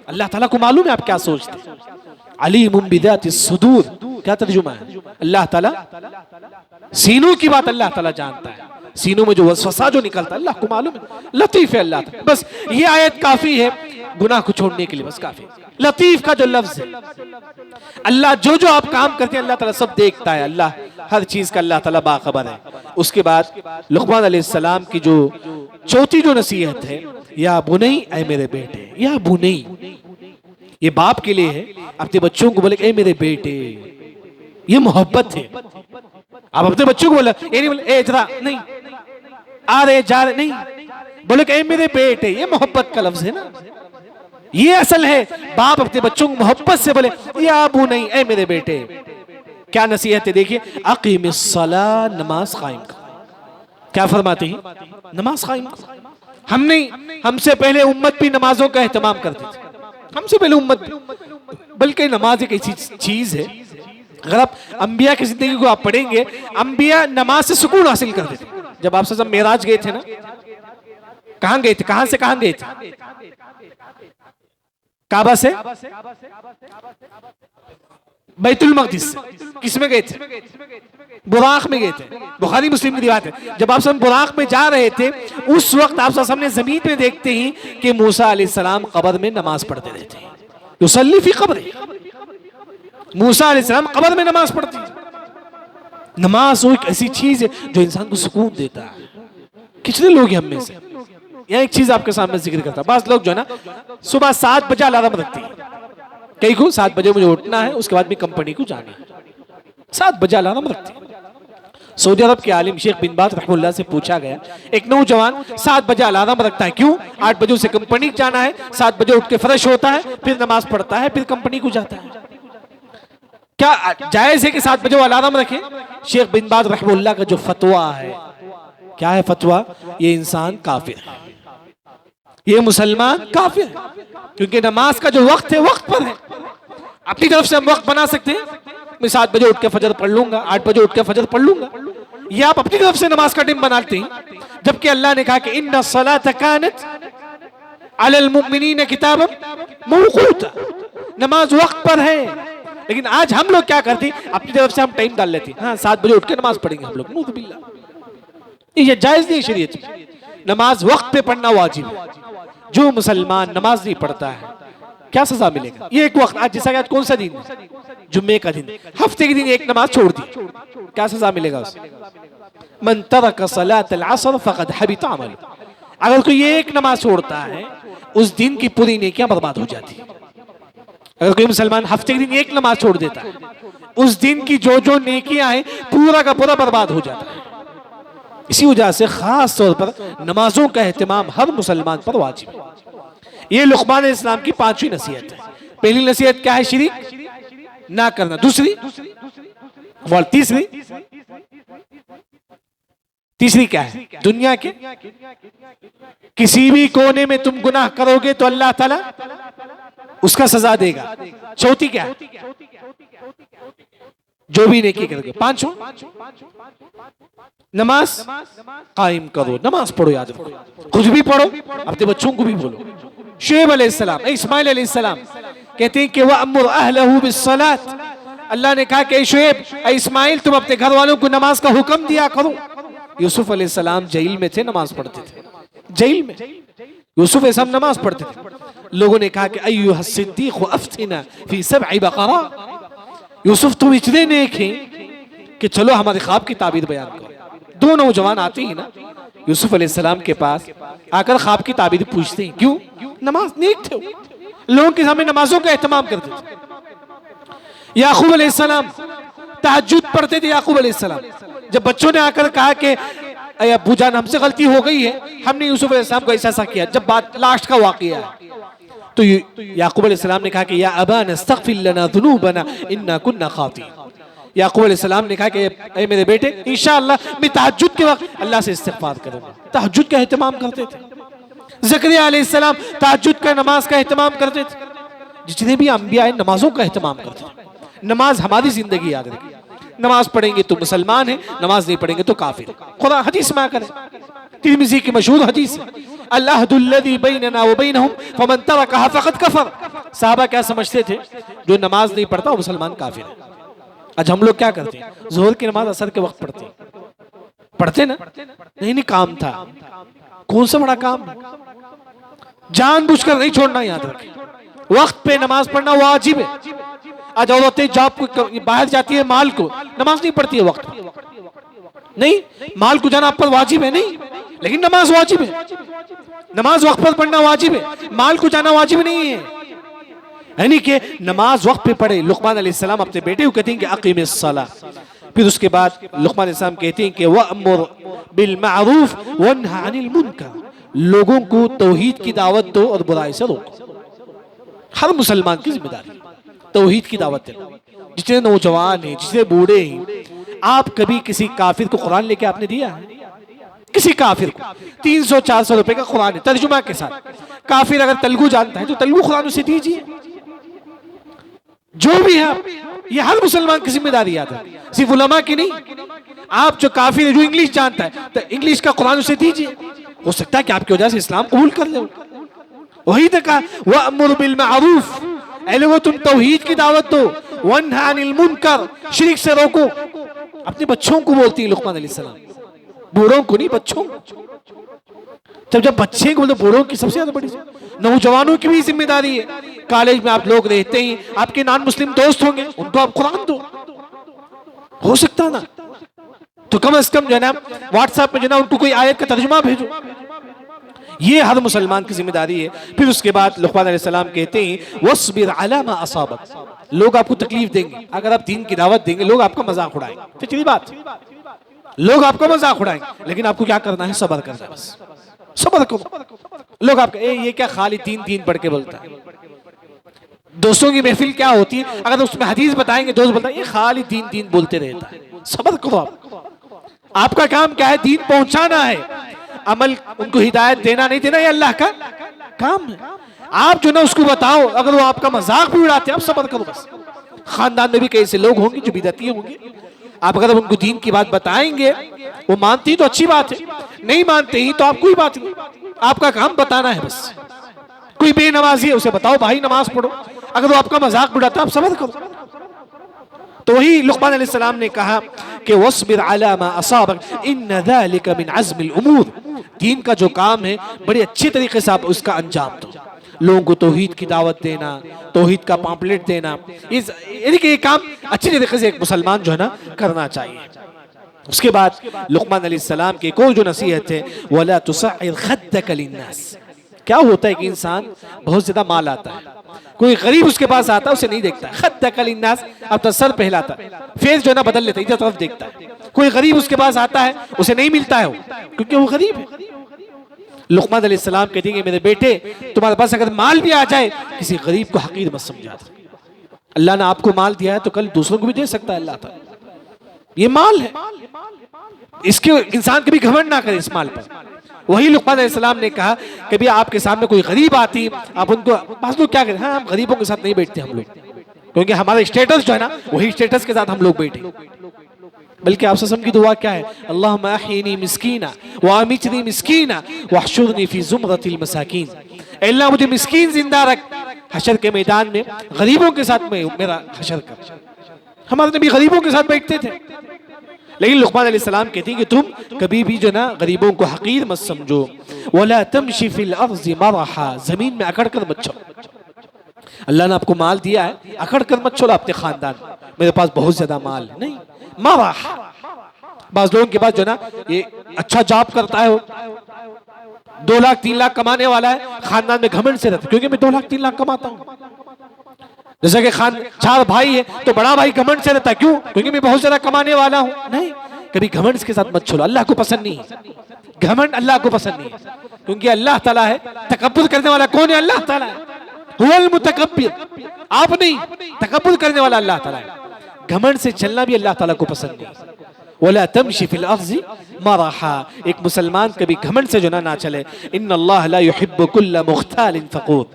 अल्लाह ताला को मालूम है आप क्या सोचते हैं। अलीमुम बिदातिस सुदूर, क्या तर्जुमा है, अल्लाह ताला सीनों की बात अल्लाह ताला जानता है, सीनों में जो वसवसा जो निकलता है अल्लाह को मालूम है। लतीफ है अल्लाह ताला। बस ये आयत काफी है गुनाह को छोड़ने के लिए, बस काफी। लतीफ का जो लफ्ज है, अल्लाह जो जो आप काम करते हैं अल्लाह ताला सब देखता है, अल्लाह हर चीज का अल्लाह ताला बाखबर है। उसके बाद लुकमान अलैहिस्सलाम की जो चौथी जो नसीहत है, या बुनई, ऐ मेरे बेटे, या बुनई, ये बाप के लिए है, अपने बच्चों को बोले ऐ मेरे बेटे, ये मोहब्बत है। आप अपने बच्चों को बोले, ये नहीं बोले ए जरा नहीं, आ रहे जा रहे नहीं, बोले ऐ मेरे बेटे, ये मोहब्बत का लफ्ज है ना, ये असल है। बाप अपने बच्चों को मोहब्बत से बोले या बुनई, ऐ मेरे बेटे। क्या नसीहत है देखिए, अकीमिस्सला, नमाज कायम करो। क्या फरमाते हैं, नमाज कायम करो। हम नहीं, हमसे पहले उम्मत भी नमाजों का एहतमाम करती थी, हमसे पहले उम्मत, बल्कि नमाज एक ऐसी चीज है, अगर आप अंबिया की जिंदगी को आप पढ़ेंगे, अंबिया नमाज से सुकून हासिल करते थे। जब आप सब मेराज गए थे ना, कहां गए थे, कहां से कहां गए थे, काबा से बैतुल मक़दिस, किस में गए थे, बुराक में गए थे। बुखारी मुस्लिम की रिवायत है, जब आप सब बुराक में जा रहे थे, उस वक्त आप सब ने जमीन में देखते ही कि मूसा अलैहिस्सलाम कब्र में नमाज पढ़ते रहते हैं, युसल्ली फी क़ब्री, मूसा अलैहिस्सलाम कब्र में नमाज पढ़ते हैं। नमाज वो एक ऐसी चीज है जो इंसान को सुकून देता है। कितने लोग हैं हम में से, यहाँ एक चीज आपके सामने जिक्र करता, बास लोग जो है ना सुबह 7 बजे अलार्म रखती है, कई को 7 बजे मुझे उठना है, उसके बाद भी कंपनी को जाना है, 7 बजे अलार्म रखती है। सऊदी अरब के आलिम शेख बिन बाज रहमतुल्लाह से पूछा गया, एक नौजवान 7 बजे अलार्म रखता है, क्यों? 8 बजे उसे कंपनी जाना है, 7 बजे उठ के फ्रेश होता है, फिर नमाज पढ़ता है, फिर कंपनी को जाता है। क्या जायज है कि 7 बजे वो अलार्म रखे? शेख बिन बाज रहमतुल्लाह का जो फतवा है, क्या है फतवा, ये इंसान काफिर है, ये मुसलमान काफिर है, क्योंकि नमाज का जो वक्त है वक्त पर है। अपनी तरफ से हम वक्त बना सकते हैं, मैं 7 बजे उठ के फजर पढ़ लूंगा, 8 बजे उठ के फजर पढ़ लूंगा। ये आप अपनी तरफ से नमाज का टाइम बनाते हैं, जबकि अल्लाह ने कहा कि इन्ना सलात कानत अलल मुमिनीन किताबन मौकूता, नमाज वक्त पर है। लेकिन आज हम लोग क्या करते हैं, अपनी तरफ से हम टाइम डाल लेते हैं, हाँ 7 बजे उठ के नमाज पढ़ेंगे हम लोग, नऊज़ बिल्लाह। ये जायज नहीं शरीयत में, नमाज वक्त पे पढ़ना वाजिब है। जो मुसलमान नमाज नहीं पढ़ता है क्या सजा मिलेगा? ये एक वक्त, आज जैसा कि आज कौन सा दिन है, जुम्मे का दिन, हफ्ते के दिन एक नमाज छोड़ दी, क्या सजा मिलेगा उसे? मन तरक सलात अल असर फक़द हबित अमल, अगर कोई एक नमाज छोड़ता है उस दिन की पूरी नेकियां बर्बाद हो जाती है। अगर कोई मुसलमान हफ्ते के दिन एक नमाज छोड़ देता है, उस दिन की जो जो नेकियां हैं पूरा का पूरा बर्बाद हो जाता है। इसी वजह से खास तौर पर नमाजों का एहतमाम हर मुसलमान पर वाजिब है। ये लुक़मान इस्लाम की 5वीं नसीहत है। पहली नसीहत क्या है? शिरीक ना करना। दूसरी और तीसरी क्या है? दुनिया के किसी भी कोने में तुम गुनाह करोगे तो अल्लाह ताला उसका सजा देगा। चौथी क्या है? जो भी नेकी करोगे। 5वां नमाज कायम करो, नमाज पढ़ो, याद रखो, खुद भी पढ़ो, अपने बच्चों को भी बोलो। शुएब अलैहिस्सलाम, इस्माइल अलैहिस्सलाम कहते हैं कि वअमुर अहलहु बिस्सलात, अल्लाह ने कहा कि शुएब, इस्माइल तुम अपने घर वालों को नमाज का हुक्म दिया करो। यूसुफ अलैहिस्सलाम जेल में थे, नमाज पढ़ते थे, जेल में यूसुफ ऐसा नमाज पढ़ते थे। लोगों ने कहा कि अय्युहा सिद्दीक़ अफ्तिना फी सब'i बक़रा, यूसुफ तुम इतने नेक हैं कि चलो हमारे ख्वाब की ताबीर बयान करो। 2 नौजवान आते हैं ना यूसुफ अलैहिस्सलाम के पास, आकर ख्वाब की ताबीर पूछते हैं। क्यों? नमाज नेक थे, लोगों के सामने नमाजों का एहतमाम करते थे। याकूब अलैहिस्सलाम तहज्जुद पढ़ते थे। याकूब अलैहिस्सलाम, जब बच्चों ने आकर कहा कि अब्बू जान हमसे गलती हो गई है, हमने यूसुफ अलैहिस्सलाम को ऐसा किया, जब बात लास्ट का वाक़या है तो याकूब अलैहिस्सलाम ने कहा कि या अबाना अस्तग़फिर लना ज़ुनूबना इन्ना कुन्ना ख़ातिईन। याकूब अलैहिस्सलाम ने कहा कि ऐ मेरे बेटे, इंशाअल्लाह मैं तहज्जुद के वक्त अल्लाह से इस्तिग़फ़ार करूंगा। तहज्जुद का एहतमाम करते थे। ज़करिया अलैहिस्सलाम तहज्जुद का नमाज का एहतमाम करते थे। जितने भी अंबिया हैं नमाजों का एहतमाम करते थे। नमाज हमारी जिंदगी याद रखिए, नमाज पढ़ेंगे तो मुसलमान है, नमाज नहीं पढ़ेंगे तो काफिर है। खुदा हदीस में आकर तिरमिज़ी की मशहूर हदीस है, अल्लाहुल्लज़ी बैनना व बैनहुम फमन तरकहा फ़क़द कफ़र। साहबा क्या समझते थे? जो नमाज नहीं पढ़ता वो मुसलमान काफिर है। आज हम लोग क्या करते हैं? ज़ोहर की नमाज असर के वक्त पढ़ते ना? नहीं, काम था। कौन सा बड़ा काम? जानबूझकर नहीं छोड़ना, याद रखें। वक्त पे नमाज पढ़ना वाजिब है। आज औरतें जॉब को बाहर जाती है, माल को नमाज नहीं पढ़ती है वक्त नहीं, माल को जाना आप पर वाजिब है नहीं, लेकिन नमाज वाजिब है। नमाज वक्त पर पढ़ना वाजिब है, माल को जाना वाजिब नहीं है। यानी कि नमाज वक्त पे पढ़े। लुक़मान अलैहिस्सलाम अपने बेटे को कहते हैं कि अक़ीमिस सला। फिर उसके बाद लुक़मान अलैहिस्सलाम कहते हैं कि वअमुर बिल मारूफ वन्हा अनिल मुनकर, लोगों को तौहीद की दावत दो और बुराई से रोको। हर मुसलमान की जिम्मेदारी तौहीद की दावत देना। जितने नौजवान हैं, जितने बूढ़े हैं, आप कभी किसी काफिर को कुरान लेके आपने दिया है? किसी काफिर को 300-400 रुपए का कुरान है तर्जुमा के साथ। काफिर अगर तेलुगु जानता है तो तेलुगु कुरान उसे दीजिए। जो भी है, ये हर मुसलमान की जिम्मेदारी याद है, सिर्फ उलमा की नहीं। आप जो काफिर है, जो इंग्लिश जानता है तो इंग्लिश का कुरान उसे दीजिए। हो सकता है कि आपकी वजह से इस्लाम कबूल कर ले। वही तो कहा वअमुर बिल मारूफ, ऐ लोगों तुम तौहीद की दावत दो, वन्हा अनिल मुनकर, शिर्क से रोको। अपने बच्चों को बोलती है लुक़मान अलैहिस्सलाम, बूढ़ों को नहीं, बच्चों को। जब बच्चे को, बूढ़ों की सबसे ज्यादा बड़ी, नौजवानों की भी जिम्मेदारी है। कॉलेज में आप लोग रहते हैं, आपके नॉन मुस्लिम दोस्त होंगे, उनको आप कुरान दो। हो सकता ना तो कम से कम जो है ना व्हाट्सएप में जो है ना उनको कोई आयत का तर्जुमा भेजो। ये हर मुसलमान की जिम्मेदारी है। फिर उसके बाद लुक़मान अलैहिस्सलाम कहते हैं वस्बिर अला मा असाबक, लोग आपको तकलीफ देंगे, अगर आप दीन की दावत देंगे लोग आपका मजाक उड़ाएंगे, फिक्री बात, लोग आपका मजाक उड़ाएंगे, लेकिन आपको क्या करना है? सब्र करना है, बस सब्र करो। लोग आपका ये क्या खाली दीन पढ़ के बोलता है। दोस्तों की महफिल क्या होती है, अगर उसमें हदीस बताएंगे, दोस्त बताएंगे ये खाली दीन बोलते रहता है। सब्र करो। आपका काम क्या है? दीन पहुंचाना है। अमल, उनको हिदायत देना नहीं देना, ये अल्लाह का काम है। आप जो ना उसको बताओ, अगर वो आपका मजाक भी उड़ाते हैं आप सब्र करो बस। खानदान में भी कई ऐसे लोग होंगे जो बिदअती होंगे, आप अगर उनको दीन की बात बताएंगे, वो मानती तो अच्छी बात है, नहीं मानते ही तो आप कोई बात नहीं, आपका काम बताना है बस। कोई बेनमाजी है उसे बताओ भाई नमाज पढ़ो, अगर वो आपका मजाक उड़ाता है आप सब्र करो। तो वही लुक़मान अलैहिस्सलाम ने कहा कि वस्बिर अला मा असाबक इन्न ज़ालिका मिन अज़्मिल उमूर। दीन का जो काम है बड़े अच्छे तरीके से आप उसका अंजाम दो। लोगों को तौहीद की दावत देना, तौहीद का पम्पलेट देना, ये काम अच्छे तरीके से एक मुसलमान जो है ना करना चाहिए। उसके बाद लुक़मान अलैहिस्सलाम की एक और जो नसीहत है, वला तुसअिर खद्दक लिन्नास। क्या होता है कि इंसान बहुत ज्यादा माल आता है, कोई गरीब उसके पास आता है उसे नहीं देखता, खद्दक लिन्नास, अब तो सर पहलाता है, फेस जो है ना बदल लेता है, इधर तरफ देखता है। कोई गरीब उसके पास आता है उसे नहीं मिलता है वो, क्योंकि वो गरीब है। लुक़मान अलैहिस्सलाम कहते हैं कि मेरे बेटे, तुम्हारे पास अगर माल भी आ जाए किसी गरीब को हकीर मत समझा। अल्लाह ने आपको माल दिया है तो कल दूसरों को भी दे सकता है अल्लाह ताला, ये माल है, इसके इंसान कभी घमंड ना करे इस माल पर। वही लुक़मान अलैहिस्सलाम ने कहा कभी आपके सामने कोई गरीब आती, आप उनको, पास लोग क्या करें, हाँ हम गरीबों के साथ नहीं बैठते हम लोग, क्योंकि हमारा स्टेटस जो है ना वही स्टेटस के साथ हम लोग बैठे। बल्कि आप सल्लल्लाहु अलैहि वसल्लम की दुआ क्या है, अल्लाहुम्मा अहीनी मिस्कीना व अमीतनी मिस्कीना वहशुरनी फी ज़ुमरतिल मसाकीन। अल्लाह मुझे मिस्कीन जिंदा रख, हशर के मैदान में गरीबों के साथ में मेरा हशर कर। हमारे नबी गरीबों के साथ बैठते थे, लेकिन लुक़मान अलैहिस्सलाम कहती कि तुम कभी भी जो ना गरीबों को हकीर मत समझो। वला तमशी फिल अर्ज़ि मरहा, जमीन में अकड़ कर मत चलो। अल्लाह ने आपको माल दिया है, अकड़ कर मत चलो अपने खानदान, मेरे पास बहुत ज्यादा माल है, नहीं। मरहा, बाज़ लोगों के पास जो ना ये अच्छा जॉब करता है, 2 लाख 3 लाख कमाने वाला है, खानदान में घमंड से रहता है क्योंकि मैं 2 लाख 3 लाख कमाता हूँ। जैसे कि 4 भाई है तो बड़ा भाई घमंड से रहता है, क्यों? क्योंकि मैं बहुत ज्यादा कमाने वाला हूँ। नहीं, कभी घमंड के साथ मत छोड़ो, अल्लाह को पसंद नहीं है घमंड, अल्लाह को पसंद नहीं है, क्योंकि अल्लाह ताला है, तकब्बुर करने वाला कौन है? अल्लाह ताला है, हुवल मुतकब्बिर, आप नहीं, तकब्बुर करने वाला अल्लाह ताला है। घमंड से चलना भी अल्लाह ताला को पसंद नहीं। वला तमशी फिल अर्ज़ि मरहा, एक मुसलमान कभी घमंड से जो ना चले। इन्नल्लाह ला युहिब्बु कुल्ला मुख्तालिन फ़ख़ूर,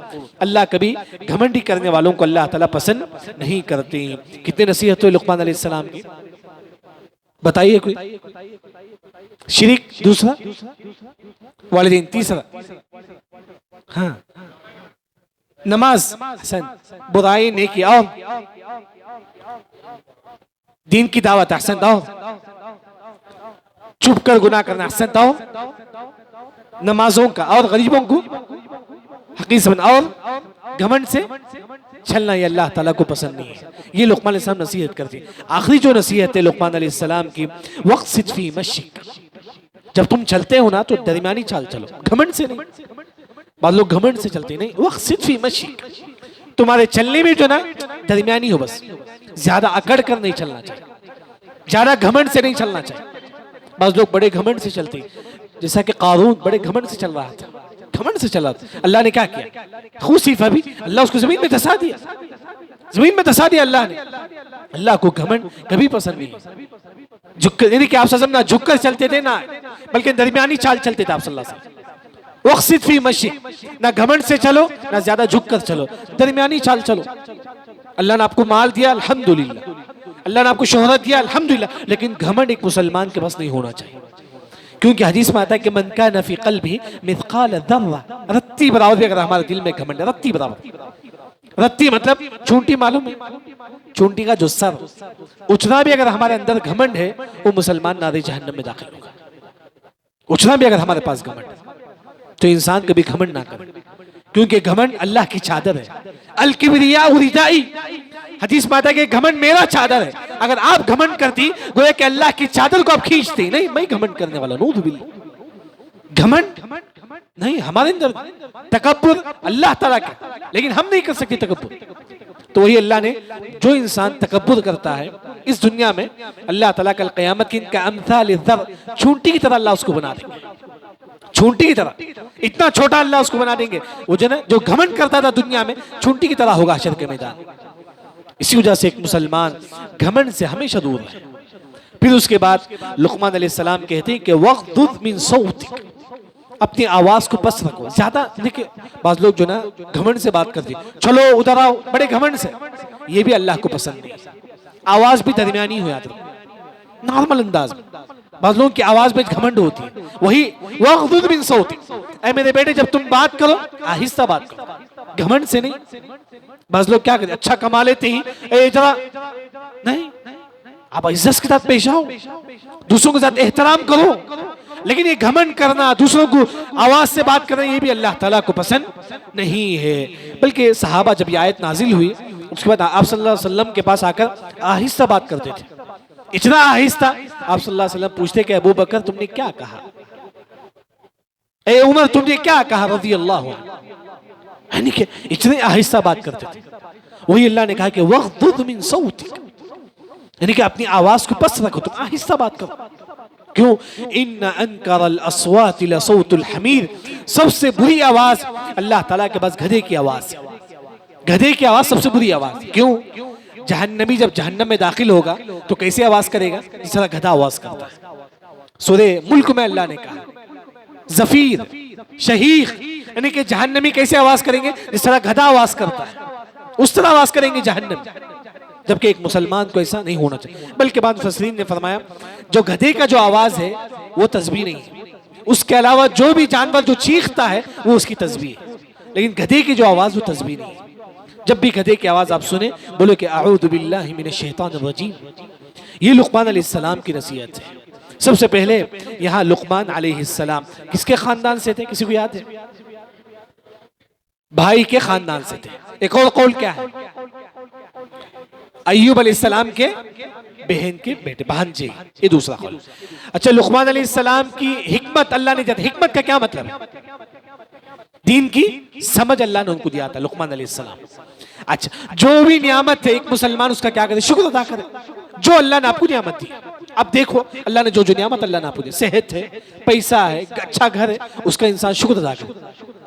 अल्लाह कभी घमंडी करने वालों को अल्लाह ताला पसंद नहीं करते। कितने नसीहत हुए लुक़मान अलैहिस्सलाम की, बताइए कोई। शिरिक दूसरा, वालिदैन तीसरा, हाँ नमाज हसन, बुराई नेकी और दीन की दावत हसन दाओ, चुप कर गुनाह करना हसन दाओ, नमाजों का और गरीबों को हकीर समझना और घमंड से चलना, ये अल्लाह ताला को पसंद नहीं है। ये लुक़मान अलैहिस्सलाम नसीहत करती है। आखिरी जो नसीहत है लुक़मान अलैहिस्सलाम की, वक़्सिद फ़ी मशिक, जब तुम चलते हो ना तो दरमियानी चाल चलो, घमंड से नहीं। बाद लोग घमंड से चलते नहीं, वक़्सिद फ़ी मशिक, तुम्हारे चलने में जो ना दरमियानी हो, बस ज्यादा अकड़ कर नहीं चलना चाहिए, ज्यादा घमंड से नहीं चलना चाहिए। बस लोग बड़े घमंड से चलते, जैसा कि क़ारून बड़े घमंड से चल रहा था, घमंड से चला था। अल्लाह ने क्या किया, खुसीफ़ा भी, अल्लाह उसको जमीन में धंसा दिया, जमीन में धंसा दिया अल्लाह ने। अल्लाह को घमंड कभी पसंद नहीं है। झुक यानी कि आप सल्लल्लाहु अलैहि वसल्लम ना झुककर चलते थे ना, बल्कि दरमियानी चाल चलते थे आप सल्लल्लाहु अलैहि वसल्लम। वक़्सिद फ़ी मशिक, ना घमंड से चलो ना ज्यादा झुक कर चलो, दरमियानी चाल चलो। अल्लाह ने आपको माल दिया अल्हम्दुलिल्लाह, अल्लाह ने आपको शोहरत दिया अल्हम्दुलिल्लाह, लेकिन घमंड एक मुसलमान के पास नहीं होना चाहिए, क्योंकि हदीस में आता है कि मन कान फी क़ल्बिही मिस्क़ाल ज़र्रा, रत्ती बराबर भी अगर हमारे दिल में घमंड है, रत्ती बराबर, रत्ती मतलब चूंटी, मालूम है चूंटी का जो सर, उतना भी अगर हमारे अंदर घमंड है वो मुसलमान नारे जहन्नम में दाखिल होगा। उतना भी अगर हमारे पास घमंड है तो इंसान कभी घमंड ना करे, क्योंकि घमंड अल्लाह की चादर है। अल किब्रिया रिदाई, हदीस में आता है कि घमंड मेरा चादर है। अगर आप घमंड करती गोया कि अल्लाह की चादर को आप खींचती, नहीं मैं घमंड करने वाला नऊज़ बिल्लाह, घमंड नहीं हमारे अंदर, तकब्बुर अल्लाह ताला का, लेकिन हम नहीं कर सकते तकब्बुर। तो वही अल्लाह ने, जो इंसान तकब्बुर करता है इस दुनिया में, अल्लाह ताला कल क़यामत की इनका अम्साल ज़र, चूंटी की तरह अल्लाह उसको बना देंगे, चूंटी की तरह, इतना छोटा अल्लाह उसको बना देंगे। वो जो ना जो घमंड करता था दुनिया में, चूंटी की तरह होगा हशर के मैदान। इसी वजह से एक मुसलमान घमंड से हमेशा दूर है। फिर उसके बाद लुक़मान अलैहिस्सलाम कहते हैं कि वग़्दुद मिन सौतिक, अपनी आवाज को पस्त रखो। ज्यादा देखिए बाज लोग जो ना घमंड से बात करते, चलो उधर आओ, बड़े घमंड से, ये भी अल्लाह को पसंद नहीं। आवाज भी दरमियानी हो जाती, नॉर्मल अंदाज में। बाज लोगों की आवाज में घमंड होती है, वही वग़्ज़ुज़ मिन सौतिक, ऐ मेरे बेटे जब तुम बात करो आहिस्ता बात करो, घमंड से नहीं। बाज लोग क्या करते, अच्छा कमा लेते ही ए जरा नहीं, आप इज्जत के साथ पेश आओ, दूसरों के साथ एहतराम करो। लेकिन ये घमंड करना, दूसरों को आवाज से बात करना, ये भी अल्लाह ताला को पसंद नहीं है। बल्कि सहाबा जब ये आयत नाजिल हुई उसके बाद आप सल्लल्लाहु अलैहि वसल्लम के पास आकर आहिस्ता बात करते थे, इतना आहिस्ता। आप सल्लल्लाहु अलैहि वसल्लम पूछते कि अबू बकर तुमने क्या कहा, ए उमर तुमने क्या कहा रज़ी अल्लाह अन्हु, यानी कि इतने आहिस्ता बात करते थे। वही अल्लाह ने कहा कि वग़्ज़ुज़ मिन सौतिक, यानी कि अपनी आवाज को पस्त रखो, तुम आहिस्ता बात करो। क्यों? इन्ना अनकरल अस्वाति लसौतुल हमीर, सबसे बुरी आवाज अल्लाह ताला के पास गधे की आवाज, गधे की आवाज सबसे बुरी आवाज। क्यों? जहन्नमी जब जहन्नम में दाखिल होगा तो कैसे आवाज करेगा, जिस तरह गधा आवाज करता है। सूरे मुल्क में अल्लाह ने कहा जफीर शहीख, यानी कि जहन्नमी कैसे आवाज करेंगे, जिस तरह गधा आवाज करता है, उस तरह आवाज करेंगे जहन्नम। जबकि एक मुसलमान को ऐसा नहीं होना चाहिए। बल्कि बाद मुफस्सिरीन ने फरमाया जो गधे का जो आवाज है वो तस्बीह नहीं है, उसके अलावा जो भी जानवर जो चीखता है वो उसकी तस्बीह है, लेकिन गधे की जो आवाज वो तस्बीह नहीं है। जब भी गधे की आवाज आप सुने बोलो कि अऊज़ु बिल्लाहि मिनश शैतानिर रजीम। ये लुक़मान अलैहिस्सलाम की नसीहत है। सबसे पहले यहाँ लुक़मान अलैहिस्सलाम किसके खानदान से थे, किसी को याद है? भाई के खानदान से थे। एक और कौल क्या है, अय्यूब अलैहिस्सलाम के बहन के बेटे, भांजे, ये दूसरा कौल। अच्छा, लुक़मान अलैहिस्सलाम की हिकमत अल्लाह ने दिया। हिकमत का क्या मतलब है? दीन की समझ अल्लाह ने उनको दिया था लुक़मान अलैहिस्सलाम। अच्छा, जो भी नियामत है एक मुसलमान उसका क्या करे, शुक्र अदा करे। जो अल्लाह ने आपको नियामत दी, अब देखो अल्लाह ने जो जो नियामत अल्लाह ने आपको दी, सेहत है, पैसा है, अच्छा घर है, उसका इंसान शुक्र अदा करे।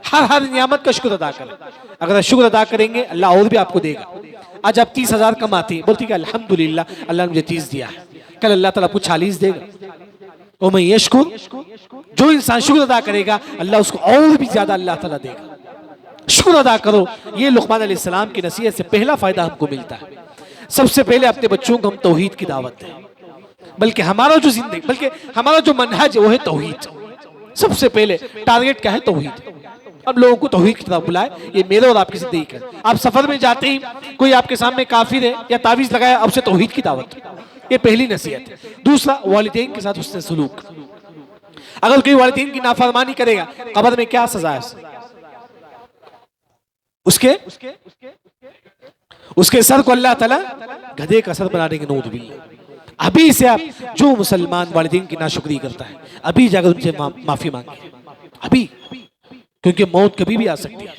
हर नियामत का शुक्र अदा करे। अगर शुक्र अदा करेंगे अल्लाह और भी आपको देगा। आज आप 30,000 कमाती है, बोलती है अल्हम्दुलिल्लाह अल्लाह ने मुझे 30 दिया है, कल अल्लाह ताला आपको 40 देगा। ओ मैं यशकुर, जो इंसान शुक्र अदा करेगा अल्लाह उसको और भी ज्यादा अल्लाह ताला देगा। शुक्र अदा करो। ये लुक़मान अलैहिस्सलाम की नसीहत से पहला फायदा हमको मिलता है। सबसे पहले अपने बच्चों को हम तौहीद की दावत दें, बल्कि हमारा जो जिंदगी, बल्कि हमारा जो मनहज है वो है तौहीद। सबसे पहले टारगेट क्या है, तौहीद। अब लोगों को तौहीद की तरफ बुलाए, ये मेरे और आपकी जिंदगी का। आप सफर में जाते ही कोई आपके सामने काफिर है या तावीज लगाया, अब से तौहीद की दावत, ये पहली नसीहत है। दूसरा, वालिदैन के साथ हुस्न सलूक। अगर कोई वालिदैन की नाफरमानी करेगा कब्र में क्या सजा है उसके सर को अल्लाह ताला गधे का सर बना देंगे, नऊज़ बिल्लाह। अभी से आप जो मुसलमान वालिदैन की नाशुक्री करता है अभी जाकर उनसे माफी मांगे, अभी, क्योंकि मौत कभी भी आ सकती है।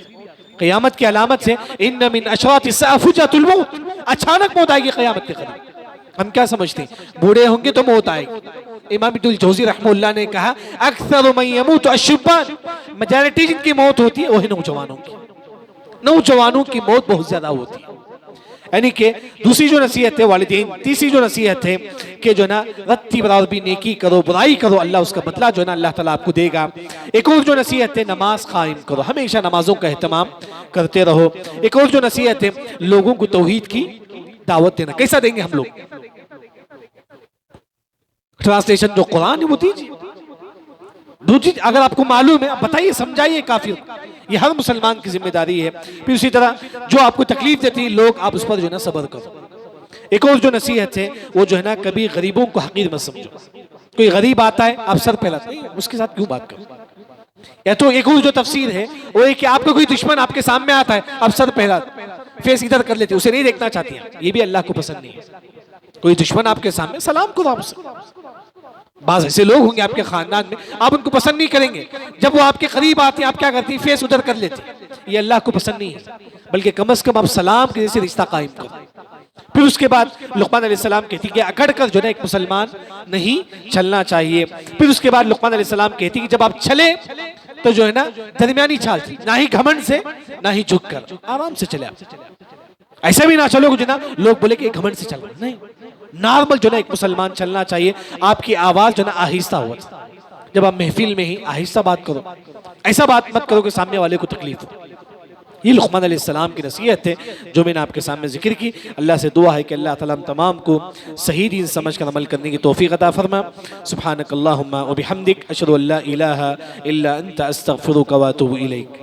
क़यामत की अलामत से इन्न मिन अशरातिस साअ फुजअतुल मौत, अचानक मौत आएगी क़यामत के करीब। हम क्या समझते हैं, बूढ़े होंगे तो मौत आएगी। इमाम इब्नुल जौज़ी रहमतुल्लाह ने कहा अक्सर मन यमूत अश्शुब्बान, मेजॉरिटी जिनकी मौत होती है वो है नौजवानों की। नौजवानों की मौत बहुत ज्यादा होती है। यानी कि दूसरी जो नसीहत है वालिदैन, तीसरी जो नसीहत है कि जो ना रत्ती बराबर भी नेकी करो, बुराई करो, अल्लाह उसका बदला जो ना अल्लाह ताला आपको देगा। एक और जो नसीहत है नमाज कायम करो, हमेशा नमाजों का एहतमाम करते रहो। एक और जो नसीहत है लोगों को तौहीद की दावत देना। कैसा देंगे हम लोग? ट्रांसलेशन जो कुरान है वो दीजिए। दूसरी, अगर आपको मालूम है बताइए, समझाइए काफिर, ये हर मुसलमान की जिम्मेदारी है। फिर उसी तरह जो आपको तकलीफ देती है लोग, आप उस पर जो है ना सब्र करो। एक और जो नसीहत है वो जो है ना कभी गरीबों को हकीर मत समझो। कोई गरीब आता है आप सर फैलाते हैं, उसके साथ क्यों बात करो? या तो एक और जो तफसीर है वो है कि आपका कोई दुश्मन आपके सामने आता है आप सर फैला फेस इधर कर लेते, उसे नहीं देखना चाहती हैं, ये भी अल्लाह को पसंद नहीं है। कोई दुश्मन आपके सामने सलाम करो आपसे। बाज ऐसे लोग होंगे आपके खानदान में, आप उनको पसंद नहीं करेंगे, जब वो आपके करीब आते हैं आप क्या करती हैं, फेस उधर कर लेते हैं, ये अल्लाह को पसंद नहीं है। बल्कि कम से कम आप सलाम के जैसे रिश्ता कायम करो। फिर उसके बाद लुक़मान अलैहिस्सलाम कहती कि अकड़ कर जो है एक मुसलमान नहीं चलना चाहिए। फिर उसके बाद लुक़मान अलैहिस्सलाम कहती कि जब आप चले तो जो है ना दरमियानी चाल, ना ही घमंड से ना ही झुक कर, आराम से चले। आप ऐसा भी ना चलो जो ना लोग बोले कि घमंड से चल, नहीं, नॉर्मल जो ना एक मुसलमान चलना चाहिए। आपकी आवाज जो ना आहिस्ता हो, जब आप महफिल में ही आहिस्ता बात करो, ऐसा बात मत करो कि सामने वाले को तकलीफ हो। ये लुक़मान अलैहिस्सलाम की नसीहत है जो मैंने आपके सामने जिक्र की। अल्लाह से दुआ है कि अल्लाह ताला हम तमाम को सही दीन समझ कर अमल करने की तौफीक अता फरमा। सुब्हानक अल्लाहुम्मा व बिहम्दिक अशहदु अल्ला इलाहा इल्ला अंता अस्तगफिरुका व अतूबु इलैक।